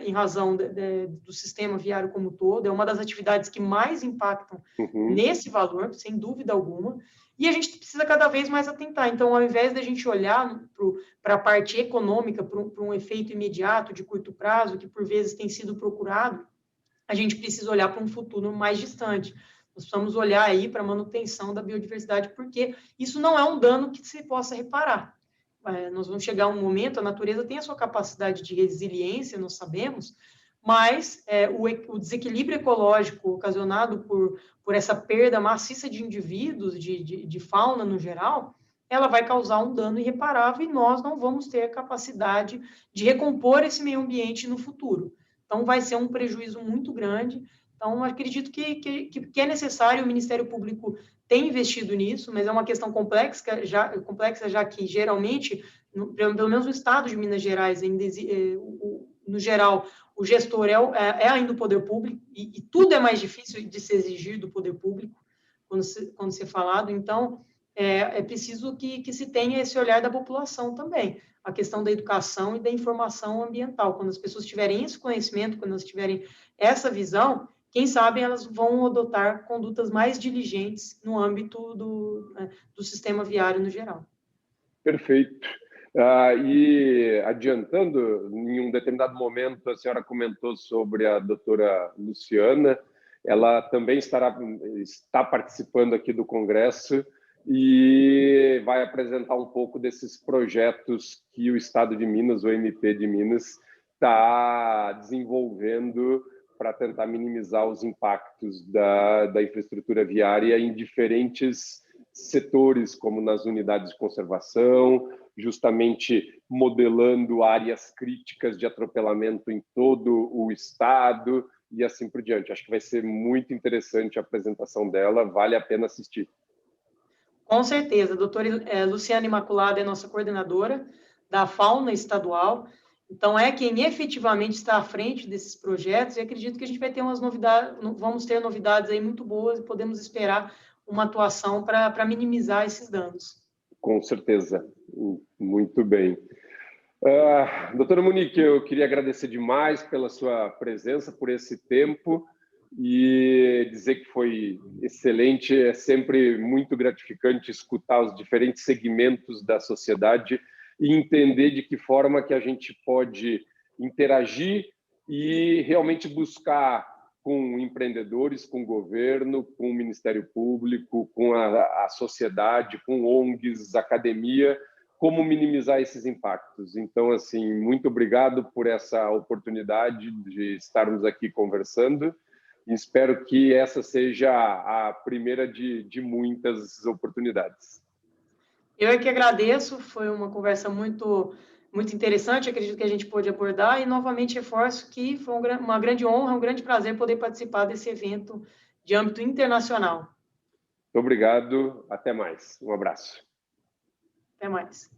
em razão do sistema viário como um todo. É uma das atividades que mais impactam nesse valor, sem dúvida alguma, e a gente precisa cada vez mais atentar. Então, ao invés da gente olhar para a parte econômica, para um efeito imediato, de curto prazo, que por vezes tem sido procurado, a gente precisa olhar para um futuro mais distante. Nós precisamos olhar aí para a manutenção da biodiversidade, porque isso não é um dano que se possa reparar. Nós vamos chegar a um momento, a natureza tem a sua capacidade de resiliência, nós sabemos, mas o desequilíbrio ecológico ocasionado por essa perda maciça de indivíduos, de fauna no geral, ela vai causar um dano irreparável e nós não vamos ter a capacidade de recompor esse meio ambiente no futuro. Então, vai ser um prejuízo muito grande. Então, acredito que é necessário, o Ministério Público tem investido nisso, mas é uma questão complexa, já que, geralmente, pelo menos no estado de Minas Gerais, no geral, o gestor é ainda o poder público, e tudo é mais difícil de se exigir do poder público, quando se é falado. Então, é preciso que se tenha esse olhar da população também, a questão da educação e da informação ambiental. Quando as pessoas tiverem esse conhecimento, quando elas tiverem essa visão, quem sabe elas vão adotar condutas mais diligentes no âmbito do sistema viário no geral. Perfeito. E adiantando, em um determinado momento, a senhora comentou sobre a doutora Luciana, ela também está participando aqui do Congresso e vai apresentar um pouco desses projetos que o Estado de Minas, o MP de Minas, está desenvolvendo para tentar minimizar os impactos da infraestrutura viária em diferentes setores, como nas unidades de conservação, justamente modelando áreas críticas de atropelamento em todo o estado e assim por diante. Acho que vai ser muito interessante a apresentação dela, vale a pena assistir. Com certeza. A doutora Luciana Imaculada é nossa coordenadora da Fauna Estadual, então é quem efetivamente está à frente desses projetos, e acredito que a gente vai ter vamos ter novidades aí muito boas e podemos esperar uma atuação para minimizar esses danos. Com certeza. Muito bem. Doutora Monique, eu queria agradecer demais pela sua presença, por esse tempo, e dizer que foi excelente. É sempre muito gratificante escutar os diferentes segmentos da sociedade e entender de que forma que a gente pode interagir e realmente buscar com empreendedores, com o governo, com o Ministério Público, com a sociedade, com ONGs, academia, como minimizar esses impactos. Então, assim, muito obrigado por essa oportunidade de estarmos aqui conversando e espero que essa seja a primeira de muitas oportunidades. Eu é que agradeço, foi uma conversa muito interessante, acredito que a gente pôde abordar, e novamente reforço que foi uma grande honra, um grande prazer poder participar desse evento de âmbito internacional. Muito obrigado, até mais. Um abraço. Até mais.